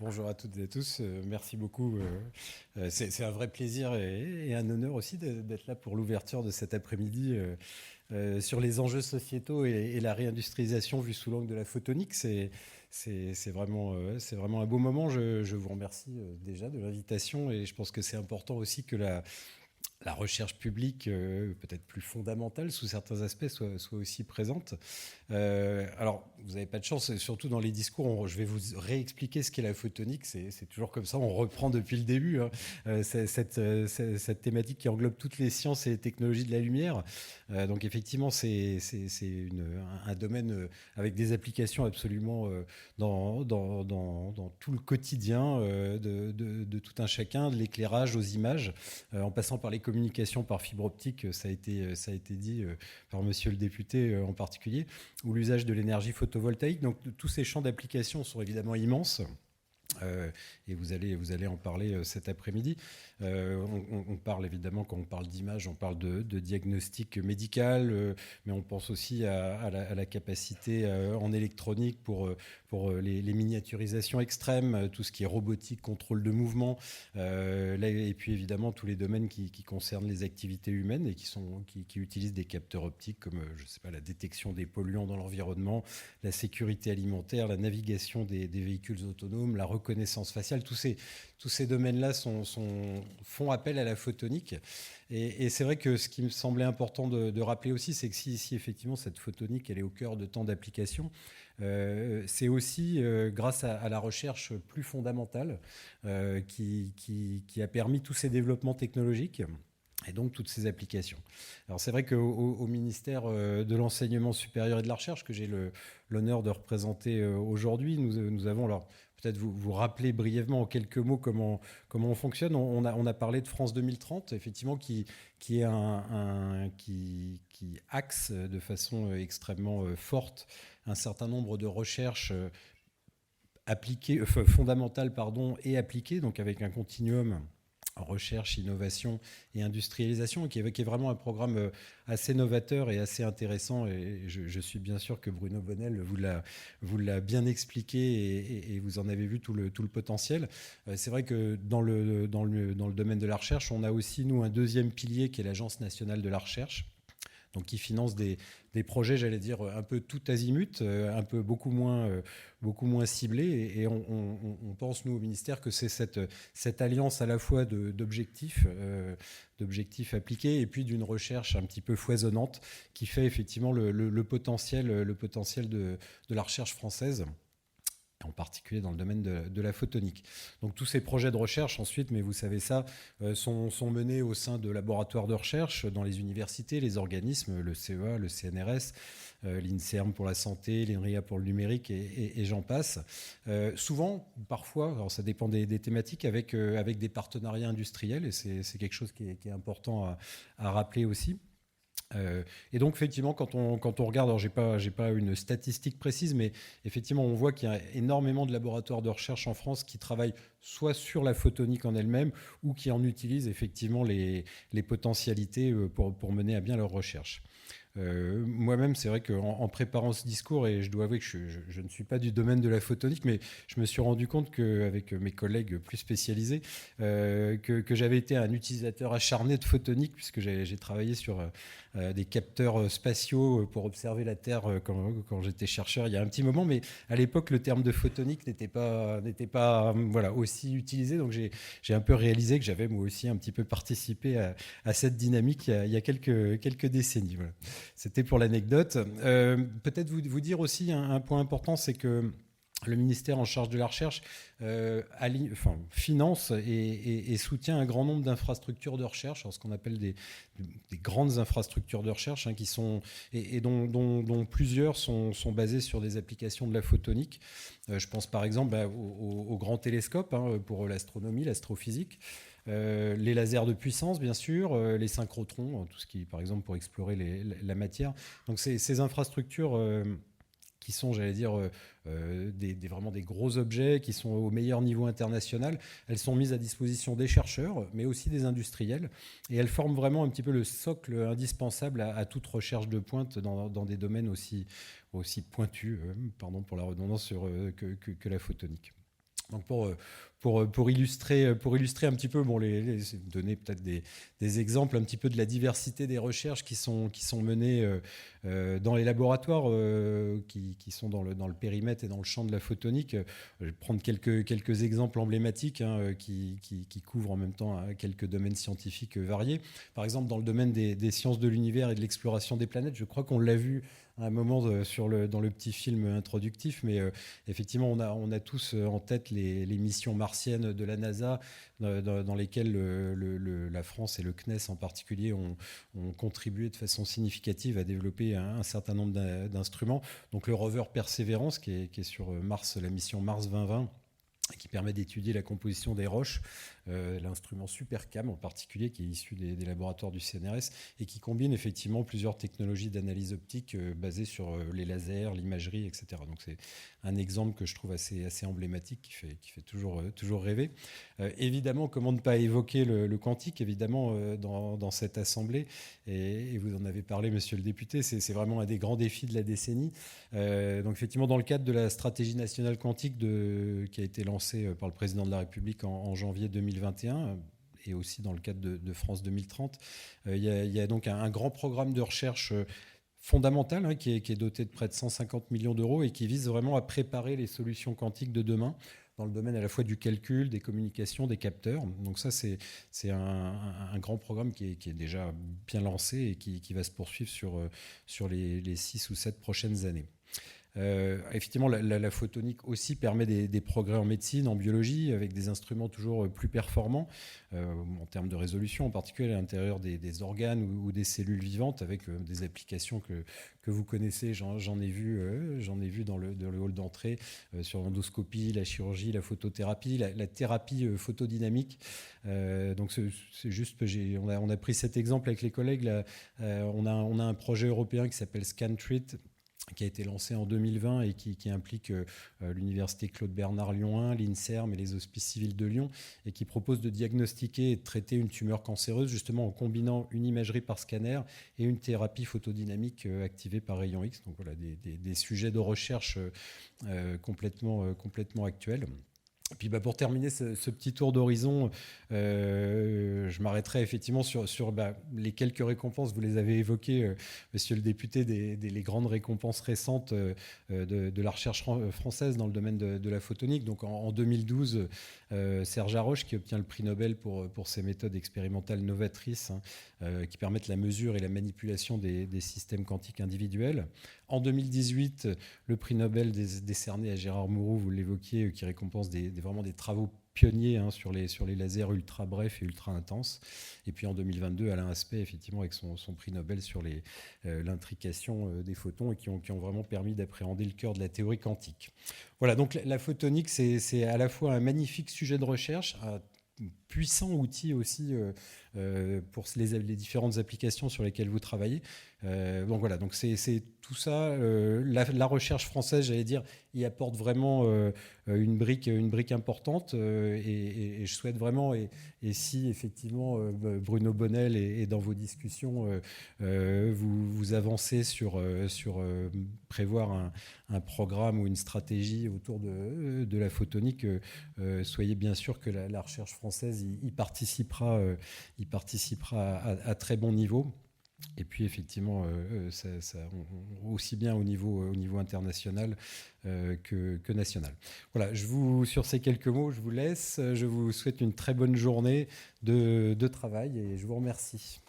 Bonjour à toutes et à tous. Merci beaucoup. C'est un vrai plaisir et un honneur aussi d'être là pour l'ouverture de cet après-midi sur les enjeux sociétaux et la réindustrialisation vue sous l'angle de la photonique. C'est vraiment un beau moment. Je vous remercie déjà de l'invitation et je pense que c'est important aussi que la recherche publique, peut-être plus fondamentale sous certains aspects, soit aussi présente. Alors, vous n'avez pas de chance, surtout dans les discours, je vais vous réexpliquer ce qu'est la photonique. C'est toujours comme ça, on reprend depuis le début, hein. Cette thématique qui englobe toutes les sciences et les technologies de la lumière. Donc, effectivement, un domaine avec des applications absolument dans tout le quotidien de tout un chacun, de l'éclairage aux images, en passant par les communications par fibre optique, ça a été dit par monsieur le député en particulier, ou l'usage de l'énergie photovoltaïque. Donc tous ces champs d'application sont évidemment immenses. Et vous allez en parler cet après-midi. On parle évidemment, quand on parle d'image, on parle de diagnostic médical, mais on pense aussi à la capacité en électronique pour les miniaturisations extrêmes, tout ce qui est robotique, contrôle de mouvement, et puis évidemment tous les domaines qui concernent les activités humaines et qui utilisent des capteurs optiques comme je sais pas, la détection des polluants dans l'environnement, la sécurité alimentaire, la navigation des véhicules autonomes, la reconnaissance faciale. Tous ces domaines-là font appel à la photonique. Et c'est vrai que ce qui me semblait important de rappeler aussi, c'est que si effectivement cette photonique elle est au cœur de tant d'applications, c'est aussi grâce à la recherche plus fondamentale qui a permis tous ces développements technologiques et donc toutes ces applications. Alors c'est vrai qu'au ministère de l'enseignement supérieur et de la recherche, que j'ai l'honneur de représenter aujourd'hui, nous avons, alors peut-être vous rappeler brièvement en quelques mots comment on fonctionne. On a parlé de France 2030, effectivement, qui axe de façon extrêmement forte un certain nombre de recherches fondamentales et appliquées, donc avec un continuum recherche, innovation et industrialisation, qui est vraiment un programme assez novateur et assez intéressant. Et je suis bien sûr que Bruno Bonnel vous l'a bien expliqué et vous en avez vu tout le potentiel. C'est vrai que dans le domaine de la recherche, on a aussi, nous, un deuxième pilier qui est l'Agence nationale de la recherche, donc qui finance des projets, j'allais dire, un peu tout azimut, un peu beaucoup moins ciblés. Et on pense, nous, au ministère, que c'est cette alliance à la fois d'objectifs appliqués et puis d'une recherche un petit peu foisonnante qui fait effectivement le potentiel de la recherche française, en particulier dans le domaine de la photonique. Donc tous ces projets de recherche ensuite, mais vous savez ça, sont menés au sein de laboratoires de recherche dans les universités, les organismes, le CEA, le CNRS, l'INSERM pour la santé, l'INRIA pour le numérique et j'en passe. Souvent, parfois, alors ça dépend des thématiques, avec des partenariats industriels, et c'est quelque chose qui est important à rappeler aussi. Et donc effectivement, quand on regarde, alors j'ai pas une statistique précise, mais effectivement on voit qu'il y a énormément de laboratoires de recherche en France qui travaillent soit sur la photonique en elle-même ou qui en utilisent effectivement les potentialités pour mener à bien leurs recherches. Moi-même, c'est vrai qu'en préparant ce discours, et je dois avouer que je ne suis pas du domaine de la photonique, mais je me suis rendu compte qu'avec mes collègues plus spécialisés, que j'avais été un utilisateur acharné de photonique, puisque j'ai travaillé sur des capteurs spatiaux pour observer la Terre quand j'étais chercheur il y a un petit moment, mais à l'époque, le terme de photonique n'était pas voilà, aussi utilisé, donc j'ai un peu réalisé que j'avais moi aussi un petit peu participé à cette dynamique il y a quelques décennies. Voilà. C'était pour l'anecdote. Peut-être vous dire aussi un point important, c'est que le ministère en charge de la recherche finance et soutient un grand nombre d'infrastructures de recherche, alors ce qu'on appelle des grandes infrastructures de recherche, hein, qui sont, et dont plusieurs sont basées sur des applications de la photonique. Je pense par exemple au grand télescope, hein, pour l'astronomie, l'astrophysique. Les lasers de puissance, bien sûr, les synchrotrons, tout ce qui, par exemple, pour explorer la matière. Donc ces infrastructures qui sont, j'allais dire, vraiment des gros objets, qui sont au meilleur niveau international, elles sont mises à disposition des chercheurs, mais aussi des industriels. Et elles forment vraiment un petit peu le socle indispensable à toute recherche de pointe dans des domaines aussi pointus, pardon pour la redondance, que la photonique. Donc pour illustrer un petit peu, bon, donner peut-être des exemples un petit peu de la diversité des recherches qui sont menées dans les laboratoires qui sont dans le périmètre et dans le champ de la photonique. Je vais prendre quelques exemples emblématiques qui couvrent en même temps quelques domaines scientifiques variés. Par exemple, dans le domaine des sciences de l'univers et de l'exploration des planètes, je crois qu'on l'a vu à un moment dans le petit film introductif, mais effectivement, on a tous en tête les missions martiennes de la NASA, dans lesquelles la France et le CNES en particulier ont contribué de façon significative à développer un certain nombre d'instruments. Donc le rover Perseverance, qui est sur Mars, la mission Mars 2020, qui permet d'étudier la composition des roches, l'instrument SuperCam en particulier, qui est issu des laboratoires du CNRS et qui combine effectivement plusieurs technologies d'analyse optique basées sur les lasers, l'imagerie, etc. Donc c'est un exemple que je trouve assez emblématique, qui fait toujours rêver. Évidemment, comment ne pas évoquer le quantique, évidemment, dans cette assemblée, et vous en avez parlé, monsieur le député, c'est vraiment un des grands défis de la décennie. Donc effectivement, dans le cadre de la stratégie nationale quantique qui a été lancée par le président de la République en janvier 2021, et aussi dans le cadre de France 2030, il y a donc un grand programme de recherche fondamental qui est doté de près de 150 millions d'euros et qui vise vraiment à préparer les solutions quantiques de demain dans le domaine à la fois du calcul, des communications, des capteurs. Donc ça, c'est un grand programme qui est déjà bien lancé et qui va se poursuivre sur les 6 ou 7 prochaines années. Effectivement, la photonique aussi permet des progrès en médecine, en biologie, avec des instruments toujours plus performants en termes de résolution, en particulier à l'intérieur des organes ou des cellules vivantes, avec des applications que vous connaissez. J'en ai vu dans le hall d'entrée sur l'endoscopie, la chirurgie, la photothérapie, la thérapie photodynamique. Donc c'est juste que on a pris cet exemple avec les collègues. Là, on a un projet européen qui s'appelle ScanTreat, qui a été lancé en 2020 et qui implique l'université Claude Bernard Lyon 1, l'INSERM et les Hospices civils de Lyon, et qui propose de diagnostiquer et de traiter une tumeur cancéreuse justement en combinant une imagerie par scanner et une thérapie photodynamique activée par rayon X. Donc voilà, des sujets de recherche complètement actuels. Et puis pour terminer ce petit tour d'horizon, je m'arrêterai effectivement sur les quelques récompenses. Vous les avez évoquées, monsieur le député, les grandes récompenses récentes de la recherche française dans le domaine de la photonique. Donc en 2012, Serge Haroche qui obtient le prix Nobel pour ses méthodes expérimentales novatrices qui permettent la mesure et la manipulation des systèmes quantiques individuels. En 2018, le prix Nobel décerné à Gérard Mourou, vous l'évoquiez, qui récompense vraiment des travaux pionniers sur les lasers ultra brefs et ultra intenses. Et puis en 2022, Alain Aspect, effectivement, avec son prix Nobel sur l'intrication des photons et qui ont vraiment permis d'appréhender le cœur de la théorie quantique. Voilà, donc la photonique, c'est à la fois un magnifique sujet de recherche, un puissant outil aussi pour les différentes applications sur lesquelles vous travaillez. Donc voilà, donc c'est tout ça. La recherche française, j'allais dire, y apporte vraiment une brique importante et je souhaite vraiment, et si effectivement Bruno Bonnel est dans vos discussions, vous avancez sur prévoir un programme ou une stratégie autour de la photonique, soyez bien sûr que la recherche française y participera à très bon niveau. Et puis effectivement, aussi bien au niveau international que national. Voilà, sur ces quelques mots, je vous laisse. Je vous souhaite une très bonne journée de travail et je vous remercie.